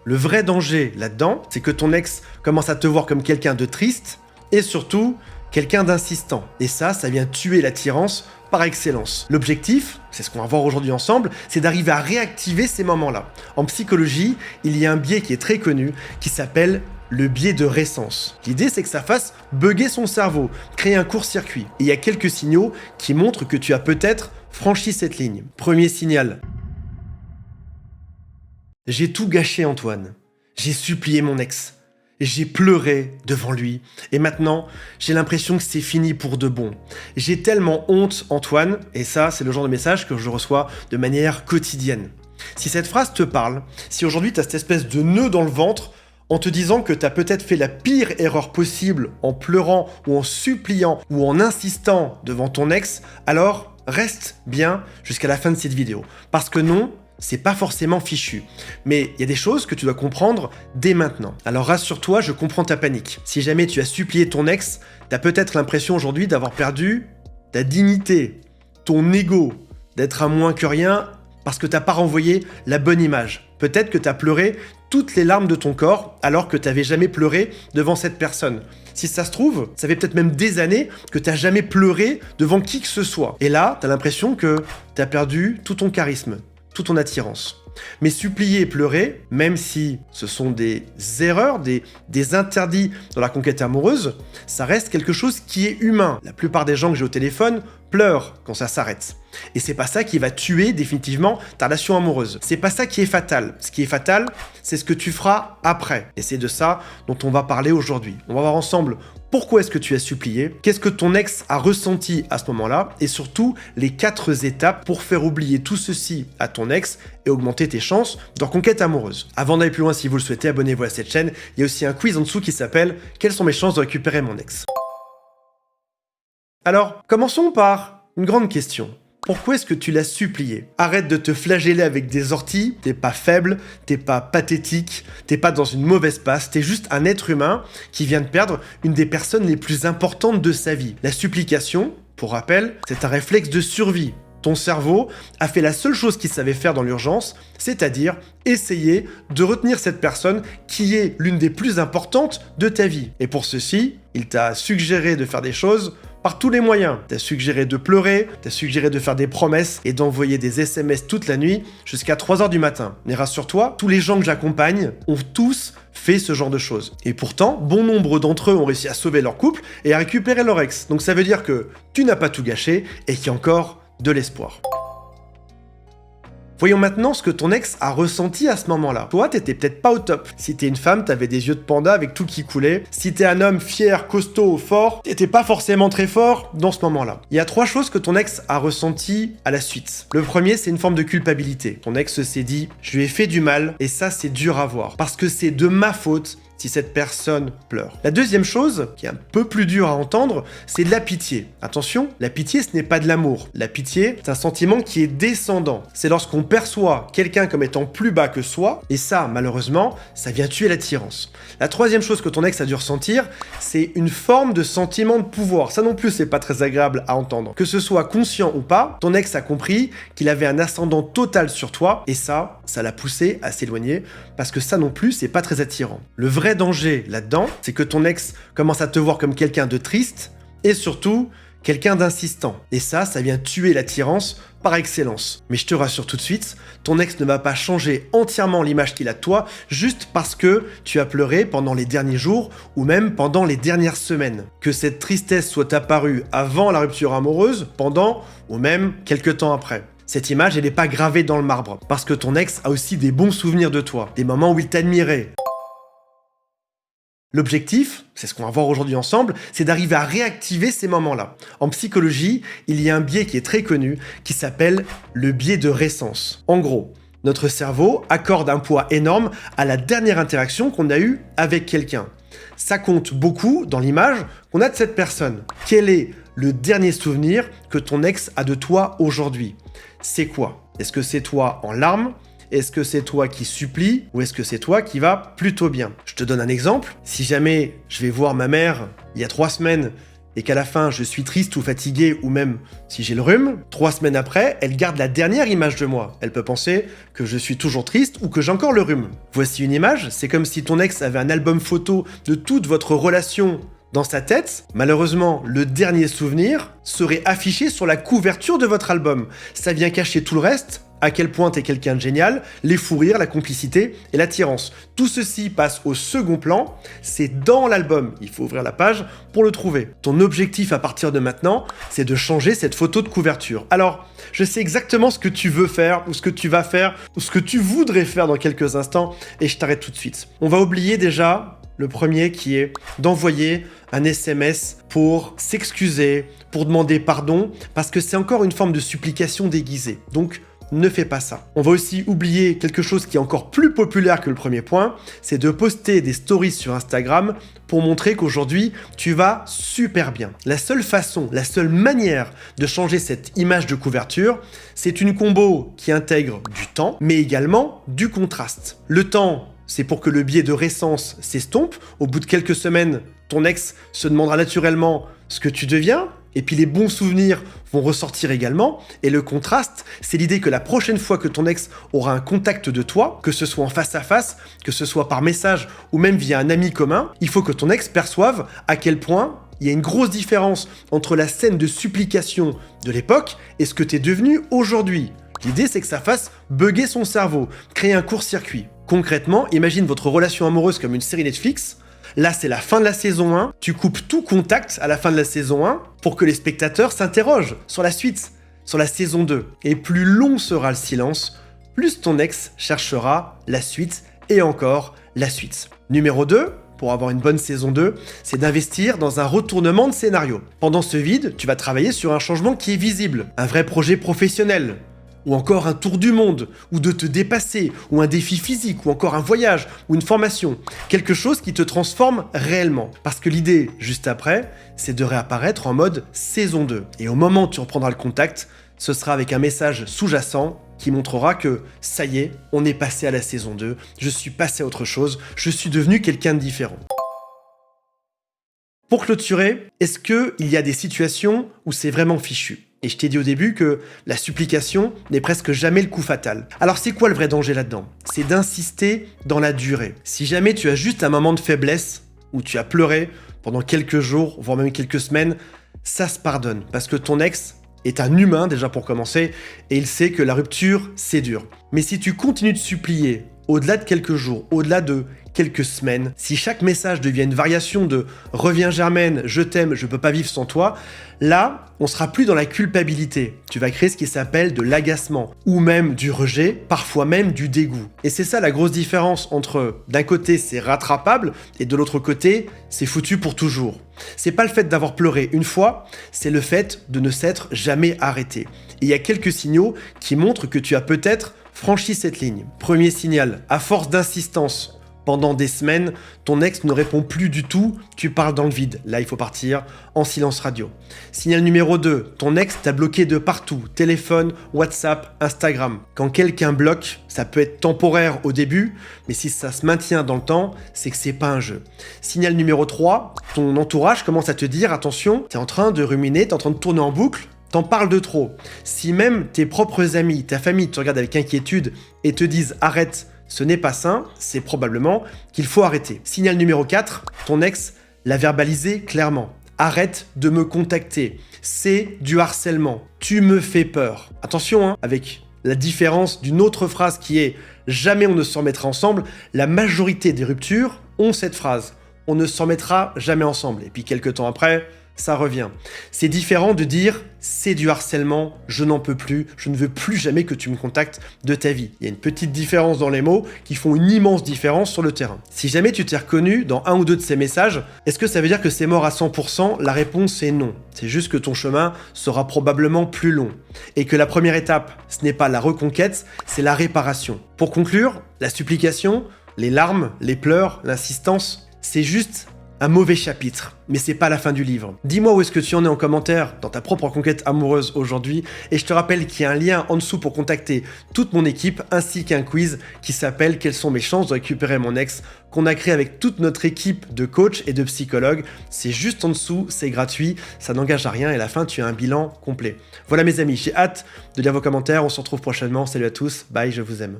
Le vrai danger là-dedans, c'est que ton ex commence à te voir comme quelqu'un de triste et surtout quelqu'un d'insistant. Et ça vient tuer l'attirance par excellence. L'objectif, c'est ce qu'on va voir aujourd'hui ensemble, c'est d'arriver à réactiver ces moments-là. En psychologie, il y a un biais qui est très connu qui s'appelle le biais de récence. L'idée, c'est que ça fasse bugger son cerveau, créer un court-circuit. Et il y a quelques signaux qui montrent que tu as peut-être franchi cette ligne. Premier signal. J'ai tout gâché, Antoine. J'ai supplié mon ex. J'ai pleuré devant lui. Et maintenant, j'ai l'impression que c'est fini pour de bon. J'ai tellement honte, Antoine. Et ça, c'est le genre de message que je reçois de manière quotidienne. Si cette phrase te parle, si aujourd'hui tu as cette espèce de nœud dans le ventre, en te disant que tu as peut-être fait la pire erreur possible en pleurant ou en suppliant ou en insistant devant ton ex, alors reste bien jusqu'à la fin de cette vidéo. Parce que non, c'est pas forcément fichu. Mais il y a des choses que tu dois comprendre dès maintenant. Alors rassure-toi, je comprends ta panique. Si jamais tu as supplié ton ex, tu as peut-être l'impression aujourd'hui d'avoir perdu ta dignité, ton ego, d'être un moins que rien parce que t'as pas renvoyé la bonne image. Peut-être que t'as pleuré toutes les larmes de ton corps alors que t'avais jamais pleuré devant cette personne. Si ça se trouve, ça fait peut-être même des années que t'as jamais pleuré devant qui que ce soit. Et là, t'as l'impression que t'as perdu tout ton charisme, toute ton attirance. Mais supplier et pleurer, même si ce sont des erreurs, des interdits dans la conquête amoureuse, ça reste quelque chose qui est humain. La plupart des gens que j'ai au téléphone pleurent quand ça s'arrête. Et c'est pas ça qui va tuer définitivement ta relation amoureuse. C'est pas ça qui est fatal. Ce qui est fatal, c'est ce que tu feras après. Et c'est de ça dont on va parler aujourd'hui. On va voir ensemble pourquoi est-ce que tu as supplié, qu'est-ce que ton ex a ressenti à ce moment-là, et surtout les 4 étapes pour faire oublier tout ceci à ton ex et augmenter tes chances de reconquête amoureuse. Avant d'aller plus loin, si vous le souhaitez, abonnez-vous à cette chaîne. Il y a aussi un quiz en dessous qui s'appelle « Quelles sont mes chances de récupérer mon ex ?» Alors, commençons par une grande question. Pourquoi est-ce que tu l'as supplié? Arrête de te flageller avec des orties, t'es pas faible, t'es pas pathétique, t'es pas dans une mauvaise passe, t'es juste un être humain qui vient de perdre une des personnes les plus importantes de sa vie. La supplication, pour rappel, c'est un réflexe de survie. Ton cerveau a fait la seule chose qu'il savait faire dans l'urgence, c'est-à-dire essayer de retenir cette personne qui est l'une des plus importantes de ta vie. Et pour ceci, il t'a suggéré de faire des choses par tous les moyens. T'as suggéré de pleurer, t'as suggéré de faire des promesses et d'envoyer des SMS toute la nuit jusqu'à 3h du matin. Mais rassure-toi, tous les gens que j'accompagne ont tous fait ce genre de choses. Et pourtant, bon nombre d'entre eux ont réussi à sauver leur couple et à récupérer leur ex. Donc ça veut dire que tu n'as pas tout gâché et qu'il y a encore de l'espoir. Voyons maintenant ce que ton ex a ressenti à ce moment-là. Toi, t'étais peut-être pas au top. Si t'es une femme, t'avais des yeux de panda avec tout qui coulait. Si t'es un homme fier, costaud, fort, t'étais pas forcément très fort dans ce moment-là. Il y a 3 choses que ton ex a ressenties à la suite. Le premier, c'est une forme de culpabilité. Ton ex s'est dit « Je lui ai fait du mal et ça, c'est dur à voir. Parce que c'est de ma faute si cette personne pleure. » La deuxième chose, qui est un peu plus dure à entendre, c'est de la pitié. Attention, la pitié, ce n'est pas de l'amour. La pitié, c'est un sentiment qui est descendant. C'est lorsqu'on perçoit quelqu'un comme étant plus bas que soi, et ça, malheureusement, ça vient tuer l'attirance. La troisième chose que ton ex a dû ressentir, c'est une forme de sentiment de pouvoir. Ça non plus, c'est pas très agréable à entendre. Que ce soit conscient ou pas, ton ex a compris qu'il avait un ascendant total sur toi, et ça l'a poussé à s'éloigner, parce que ça non plus, c'est pas très attirant. Le vrai danger là-dedans, c'est que ton ex commence à te voir comme quelqu'un de triste, et surtout, quelqu'un d'insistant. Et ça vient tuer l'attirance par excellence. Mais je te rassure tout de suite, ton ex ne va pas changer entièrement l'image qu'il a de toi juste parce que tu as pleuré pendant les derniers jours ou même pendant les dernières semaines. Que cette tristesse soit apparue avant la rupture amoureuse, pendant ou même quelques temps après. Cette image, elle n'est pas gravée dans le marbre parce que ton ex a aussi des bons souvenirs de toi, des moments où il t'admirait. L'objectif, c'est ce qu'on va voir aujourd'hui ensemble, c'est d'arriver à réactiver ces moments-là. En psychologie, il y a un biais qui est très connu qui s'appelle le biais de récence. En gros, notre cerveau accorde un poids énorme à la dernière interaction qu'on a eue avec quelqu'un. Ça compte beaucoup dans l'image qu'on a de cette personne. Quel est le dernier souvenir que ton ex a de toi aujourd'hui? C'est quoi? Est-ce que c'est toi en larmes? Est-ce que c'est toi qui supplie ou est-ce que c'est toi qui va plutôt bien? Je te donne un exemple. Si jamais je vais voir ma mère il y a 3 semaines et qu'à la fin je suis triste ou fatigué ou même si j'ai le rhume, 3 semaines après, elle garde la dernière image de moi. Elle peut penser que je suis toujours triste ou que j'ai encore le rhume. Voici une image, c'est comme si ton ex avait un album photo de toute votre relation dans sa tête. Malheureusement, le dernier souvenir serait affiché sur la couverture de votre album. Ça vient cacher tout le reste, à quel point t'es quelqu'un de génial, les fous rires, la complicité et l'attirance. Tout ceci passe au second plan, c'est dans l'album. Il faut ouvrir la page pour le trouver. Ton objectif à partir de maintenant, c'est de changer cette photo de couverture. Alors, je sais exactement ce que tu veux faire, ou ce que tu vas faire, ou ce que tu voudrais faire dans quelques instants, et je t'arrête tout de suite. On va oublier déjà le premier qui est d'envoyer un SMS pour s'excuser, pour demander pardon, parce que c'est encore une forme de supplication déguisée. Donc, ne fais pas ça. On va aussi oublier quelque chose qui est encore plus populaire que le premier point, c'est de poster des stories sur Instagram pour montrer qu'aujourd'hui, tu vas super bien. La seule façon, la seule manière de changer cette image de couverture, c'est une combo qui intègre du temps, mais également du contraste. Le temps, c'est pour que le biais de récence s'estompe. Au bout de quelques semaines, ton ex se demandera naturellement ce que tu deviens, et puis les bons souvenirs vont ressortir également. Et le contraste, c'est l'idée que la prochaine fois que ton ex aura un contact de toi, que ce soit en face à face, que ce soit par message ou même via un ami commun, il faut que ton ex perçoive à quel point il y a une grosse différence entre la scène de supplication de l'époque et ce que tu es devenu aujourd'hui. L'idée, c'est que ça fasse bugger son cerveau, créer un court-circuit. Concrètement, imagine votre relation amoureuse comme une série Netflix. Là, c'est la fin de la saison 1. Tu coupes tout contact à la fin de la saison 1 pour que les spectateurs s'interrogent sur la suite, sur la saison 2. Et plus long sera le silence, plus ton ex cherchera la suite et encore la suite. Numéro 2, pour avoir une bonne saison 2, c'est d'investir dans un retournement de scénario. Pendant ce vide, tu vas travailler sur un changement qui est visible, un vrai projet professionnel, ou encore un tour du monde, ou de te dépasser, ou un défi physique, ou encore un voyage, ou une formation. Quelque chose qui te transforme réellement. Parce que l'idée, juste après, c'est de réapparaître en mode saison 2. Et au moment où tu reprendras le contact, ce sera avec un message sous-jacent qui montrera que ça y est, on est passé à la saison 2, je suis passé à autre chose, je suis devenu quelqu'un de différent. Pour clôturer, est-ce qu'il y a des situations où c'est vraiment fichu ? Et je t'ai dit au début que la supplication n'est presque jamais le coup fatal. Alors c'est quoi le vrai danger là-dedans ? C'est d'insister dans la durée. Si jamais tu as juste un moment de faiblesse, où tu as pleuré pendant quelques jours, voire même quelques semaines, ça se pardonne. Parce que ton ex est un humain déjà pour commencer, et il sait que la rupture, c'est dur. Mais si tu continues de supplier, au-delà de quelques jours, au-delà de quelques semaines, si chaque message devient une variation de « Reviens Germaine, je t'aime, je peux pas vivre sans toi », là, on sera plus dans la culpabilité. Tu vas créer ce qui s'appelle de l'agacement, ou même du rejet, parfois même du dégoût. Et c'est ça la grosse différence entre, d'un côté, c'est rattrapable, et de l'autre côté, c'est foutu pour toujours. C'est pas le fait d'avoir pleuré une fois, c'est le fait de ne s'être jamais arrêté. Et il y a quelques signaux qui montrent que tu as peut-être franchi cette ligne. Premier signal, à force d'insistance, pendant des semaines, ton ex ne répond plus du tout, tu parles dans le vide. Là, il faut partir en silence radio. Signal numéro 2, ton ex t'a bloqué de partout, téléphone, WhatsApp, Instagram. Quand quelqu'un bloque, ça peut être temporaire au début, mais si ça se maintient dans le temps, c'est que c'est pas un jeu. Signal numéro 3, ton entourage commence à te dire, attention, t'es en train de ruminer, t'es en train de tourner en boucle, t'en parles de trop. Si même tes propres amis, ta famille te regardent avec inquiétude et te disent arrête, ce n'est pas sain, c'est probablement qu'il faut arrêter. Signal numéro 4, ton ex l'a verbalisé clairement. Arrête de me contacter, c'est du harcèlement, tu me fais peur. Attention, hein, avec la différence d'une autre phrase qui est « jamais on ne s'en mettra ensemble », la majorité des ruptures ont cette phrase « on ne s'en mettra jamais ensemble ». Et puis quelques temps après, ça revient. C'est différent de dire « c'est du harcèlement, je n'en peux plus, je ne veux plus jamais que tu me contactes de ta vie ». Il y a une petite différence dans les mots qui font une immense différence sur le terrain. Si jamais tu t'es reconnu dans un ou deux de ces messages, est-ce que ça veut dire que c'est mort à 100% ? La réponse est non. C'est juste que ton chemin sera probablement plus long. Et que la première étape, ce n'est pas la reconquête, c'est la réparation. Pour conclure, la supplication, les larmes, les pleurs, l'insistance, c'est juste Un mauvais chapitre, mais c'est pas la fin du livre. Dis-moi où est-ce que tu en es en commentaire dans ta propre conquête amoureuse aujourd'hui, et je te rappelle qu'il y a un lien en dessous pour contacter toute mon équipe, ainsi qu'un quiz qui s'appelle Quelles sont mes chances de récupérer mon ex, qu'on a créé avec toute notre équipe de coachs et de psychologues. C'est juste en dessous, c'est gratuit, ça n'engage à rien, et à la fin tu as un bilan complet. Voilà mes amis, j'ai hâte de lire vos commentaires, on se retrouve prochainement, salut à tous, bye, je vous aime.